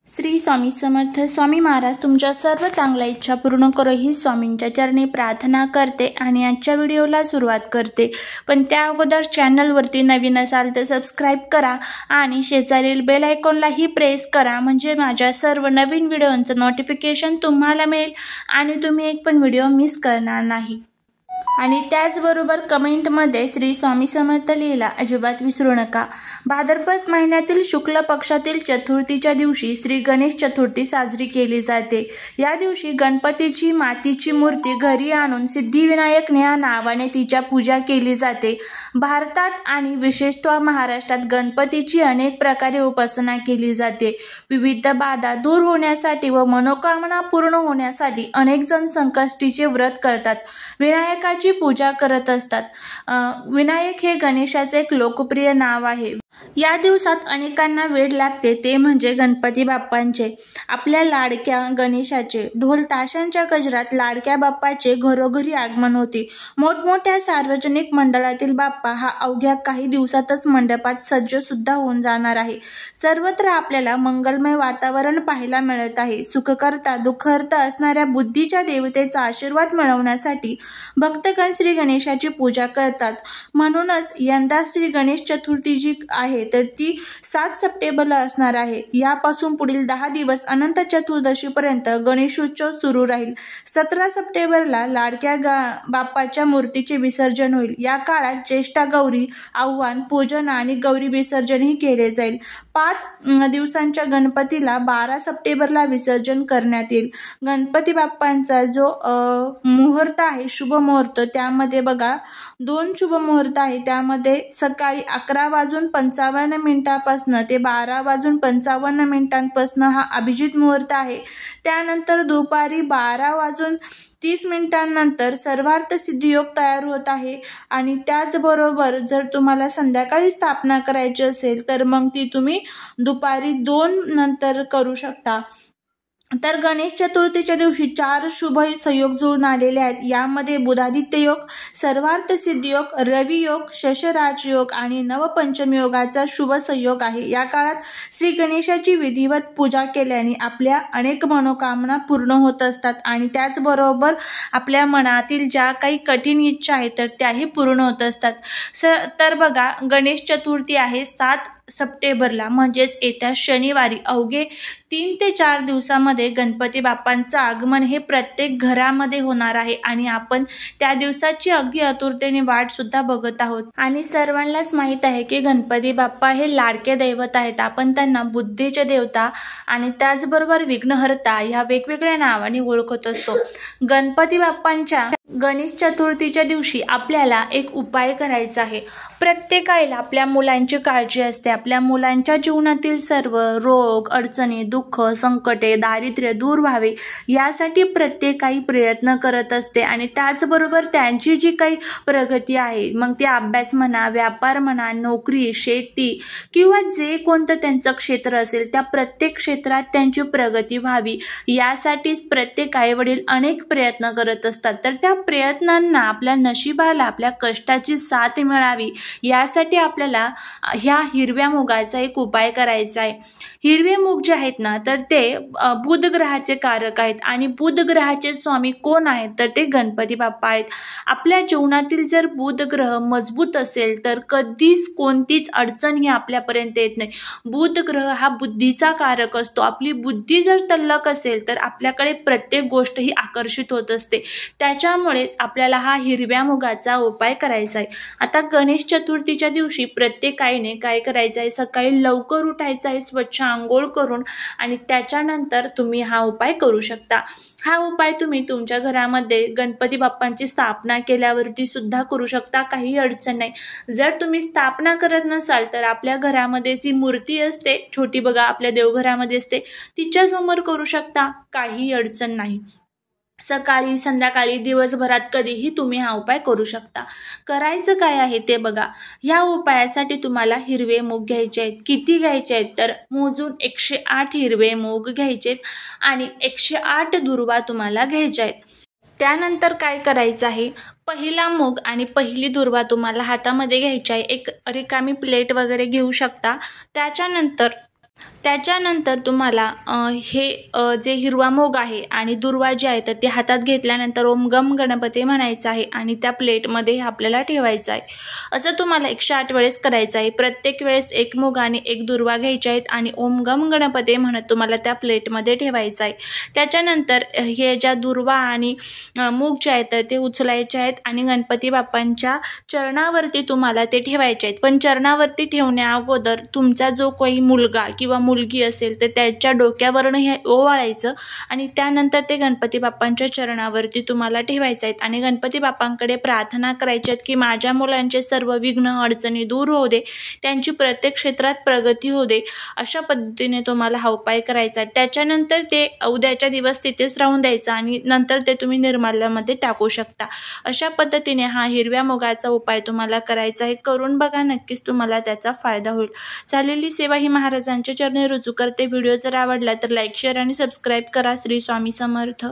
श्री स्वामी समर्थ. स्वामी महाराज तुमच्या सर्व चांगल्या इच्छा पूर्ण करो ही स्वामींच्या चरणी प्रार्थना करते आणि आजच्या व्हिडिओला सुरुवात करते. पण त्या अगोदर चॅनलवरती नवीन असाल तर सबस्क्राईब करा आणि शेजारील बेल आयकॉनलाही प्रेस करा, म्हणजे माझ्या सर्व नवीन व्हिडिओंचं नोटिफिकेशन तुम्हाला मिळेल आणि तुम्ही एक पण व्हिडिओ मिस करणार नाही. आणि त्याचबरोबर कमेंटमध्ये श्री स्वामी समर्थ लिहायला अजिबात विसरू नका. भाद्रपद महिन्यातील शुक्ल पक्षातील चतुर्थीच्या दिवशी श्री गणेश चतुर्थी साजरी केली जाते. या दिवशी गणपतीची मातीची मूर्ती घरी आणून सिद्धिविनायक या नावाने तिच्या पूजा केली जाते. भारतात आणि विशेषतः महाराष्ट्रात गणपतीची अनेक प्रकारे उपासना केली जाते. विविध बाधा दूर होण्यासाठी व मनोकामना पूर्ण होण्यासाठी अनेक जण संकष्टीचे व्रत करतात, विनायकाची पूजा करत असतात. विनायक हे गणेशाचे एक लोकप्रिय नाव आहे. या दिवसात अनेकांना वेळ लागते ते म्हणजे गणपती बाप्पांचे. आपल्या लाडक्या गणेशाचे ढोल ताशांच्या गजरात लाडक्या बाप्पाचे घरोघरी आगमन होते. मोठमोठ्या सार्वजनिक मंडळातील बाप्पा हा अवघ्या काही दिवसातच मंडपात सज्ज सुद्धा होऊन जाणार आहे. सर्वत्र आपल्याला मंगलमय वातावरण पाहायला मिळत आहे. सुखकर्ता दुःखहर्ता असणाऱ्या बुद्धीच्या देवतेचा आशीर्वाद मिळवण्यासाठी भक्तगण श्री गणेशाची पूजा करतात. म्हणूनच यंदा श्री गणेश चतुर्थी जी आहे तर ती 7 सप्टेंबरला असणार आहे. यापासून पुढील 10 दिवस अनंत चतुर्दशीपर्यंत गणेशोत्सव सुरू राहील. 17 सप्टेंबरला लाडक्या बाप्पाच्या मूर्तीचे विसर्जन होईल. या काळात ज्येष्ठा गौरी आव्हान पूजन आणि गौरी विसर्जनही केले जाईल. 5 दिवसांच्या गणपतीला 12 सप्टेंबरला विसर्जन करण्यात येईल. गणपती बाप्पांचा जो मुहूर्त आहे शुभ मुहूर्त, त्यामध्ये बघा 2 शुभ मुहूर्त आहे. त्यामध्ये सकाळी 11:55 ते 12:55 हा अभिजित मुहूर्त आहे. त्यानंतर दुपारी 12:30 नंतर सर्वार्थ सिद्धी योग तयार होत आहे. आणि त्याचबरोबर जर तुम्हाला संध्याकाळी स्थापना करायची असेल तर मग ती तुम्ही दुपारी 2 नंतर करू शकता. तर गणेश चतुर्थीच्या दिवशी 4 शुभ संयोग जुळून आलेले आहेत. यामध्ये बुधादित्य योग, सर्वार्थ सिद्धी योग, रवी योग, शशराज योग आणि नवपंचमी योगाचा शुभ संयोग आहे. या काळात श्री गणेशाची विधिवत पूजा केल्याने आपल्या अनेक मनोकामना पूर्ण होत असतात आणि त्याचबरोबर आपल्या मनातील ज्या काही कठीण इच्छा आहेत तर त्याही पूर्ण होत असतात. तर बघा, गणेश चतुर्थी आहे 7 सप्टेंबरला, म्हणजेच येत्या शनिवारी. अवघे 3 ते 4 दिवसामध्ये गणपती बाप्पांचं आगमन हे प्रत्येक घरामध्ये होणार आहे आणि आपण त्या दिवसाची अगदी आतुरतेने वाट सुद्धा बघत आहोत. आणि सर्वांनाच माहीत आहे की गणपती बाप्पा हे लाडके दैवत आहेत. आपण त्यांना बुद्धीचे देवता आणि त्याचबरोबर विघ्नहर्ता ह्या वेगवेगळ्या नावाने ओळखत असतो. गणपती बाप्पांच्या गणेश चतुर्थीच्या दिवशी आपल्याला एक उपाय करायचा आहे. प्रत्येक आईला आपल्या मुलांची काळजी असते. आपल्या मुलांच्या जीवनातील सर्व रोग, अडचणी, दुःख, संकटे, दारिद्र्य दूर व्हावे यासाठी प्रत्येक आई प्रयत्न करत असते. आणि त्याचबरोबर त्यांची जी काही प्रगती आहे, मग ते अभ्यास म्हणा, व्यापार म्हणा, नोकरी, शेती किंवा जे कोणतं त्यांचं क्षेत्र असेल त्या प्रत्येक क्षेत्रात त्यांची प्रगती व्हावी यासाठीच प्रत्येक आई वडील अनेक प्रयत्न करत असतात. तर त्या प्रयत्नांना आपल्या नशिबाला आपल्या कष्टाची साथ मिळावी यासाठी आपल्याला ह्या हिरव्या मुगाचा एक उपाय करायचा आहे. हिरवे मूग जे आहेत ना तर ते बुध ग्रहाचे कारक आहेत आणि बुध ग्रहाचे स्वामी कोण आहेत तर ते गणपती बाप्पा आहेत. आपल्या जीवनातील जर बुध ग्रह मजबूत असेल तर कधीच कोणतीच अडचण ही आपल्यापर्यंत येत नाही. बुध ग्रह हा बुद्धीचा कारक असतो. आपली बुद्धी जर तल्लख असेल तर आपल्याकडे प्रत्येक गोष्ट ही आकर्षित होत असते. त्याच्यामुळेच आपल्याला हा हिरव्या मुगाचा उपाय करायचा आहे. आता गणेश चतुर्थीच्या दिवशी प्रत्येक आईने काय करायचं आहे, सकाळी लवकर उठायचं आहे, स्वच्छ आंघोळ करून, आणि त्याच्यानंतर तुम्ही हा उपाय करू शकता. हा उपाय तुम्ही तुमच्या घरामध्ये गणपती बाप्पांची स्थापना केल्यावरती सुद्धा करू शकता, काही अडचण नाही. जर तुम्ही स्थापना करत नसाल तर आपल्या घरामध्ये जी मूर्ती असते छोटी बघा, आपल्या देवघरामध्ये असते, तिच्यासमोर करू शकता, काही अडचण नाही. सकाळी, संध्याकाळी, दिवसभरात कधीही तुम्ही हा उपाय करू शकता. करायचं काय आहे ते बघा. ह्या उपायासाठी तुम्हाला हिरवे मूग घ्यायचे आहेत. किती घ्यायचे आहेत तर मोजून 108 हिरवे मूग घ्यायचे आहेत आणि 108 दुर्वा तुम्हाला घ्यायच्या आहेत. त्यानंतर काय करायचं आहे, पहिला मूग आणि पहिली दुर्वा तुम्हाला हातामध्ये घ्यायची आहे. एक रिकामी प्लेट वगैरे घेऊ शकता. त्याच्यानंतर त्याच्यानंतर तुम्हाला जे हिरवा मूग आहे आणि दुर्वा जी आहे तर ती हातात घेतल्यानंतर ओम गम गणपती म्हणायचं आहे आणि त्या प्लेटमध्ये आपल्याला ठेवायचं आहे. असं तुम्हाला 108 वेळेस करायचं आहे. प्रत्येक वेळेस एक मूग आणि एक दुर्वा घ्यायच्या आहेत आणि ओम गम गणपती म्हणत तुम्हाला त्या प्लेटमध्ये ठेवायचं आहे. त्याच्यानंतर हे ज्या दुर्वा आणि मूग जे आहेत तर ते उचलायचे आहेत आणि गणपती बाप्पांच्या चरणावरती तुम्हाला ते ठेवायचे आहेत. पण चरणावरती ठेवण्या अगोदर तुमचा जो काही मुलगा किंवा मुलगी असेल तर त्याच्या डोक्यावरनं हे ओवाळायचं आणि त्यानंतर ते गणपती बाप्पांच्या चरणावरती तुम्हाला ठेवायचं आहेत आणि गणपती बाप्पांकडे प्रार्थना करायची आहेत की माझ्या मुलांचे सर्व विघ्न अडचणी दूर होऊ दे, त्यांची प्रत्येक क्षेत्रात प्रगती होऊ दे, अशा पद्धतीने तुम्हाला हा उपाय करायचा आहे. त्याच्यानंतर ते उद्याच्या दिवस तिथेच राहून द्यायचं आणि नंतर ते तुम्ही निर्माल्यामध्ये टाकू शकता. अशा पद्धतीने हा हिरव्या मुगाचा उपाय तुम्हाला करायचा आहे. करून बघा, नक्कीच तुम्हाला त्याचा फायदा होईल. झालेली सेवा ही महाराजांच्या चरणी रुजू करते. व्हिडिओ जर आवडला तर लाईक, शेअर आणि सबस्क्राईब करा. श्री स्वामी समर्थ.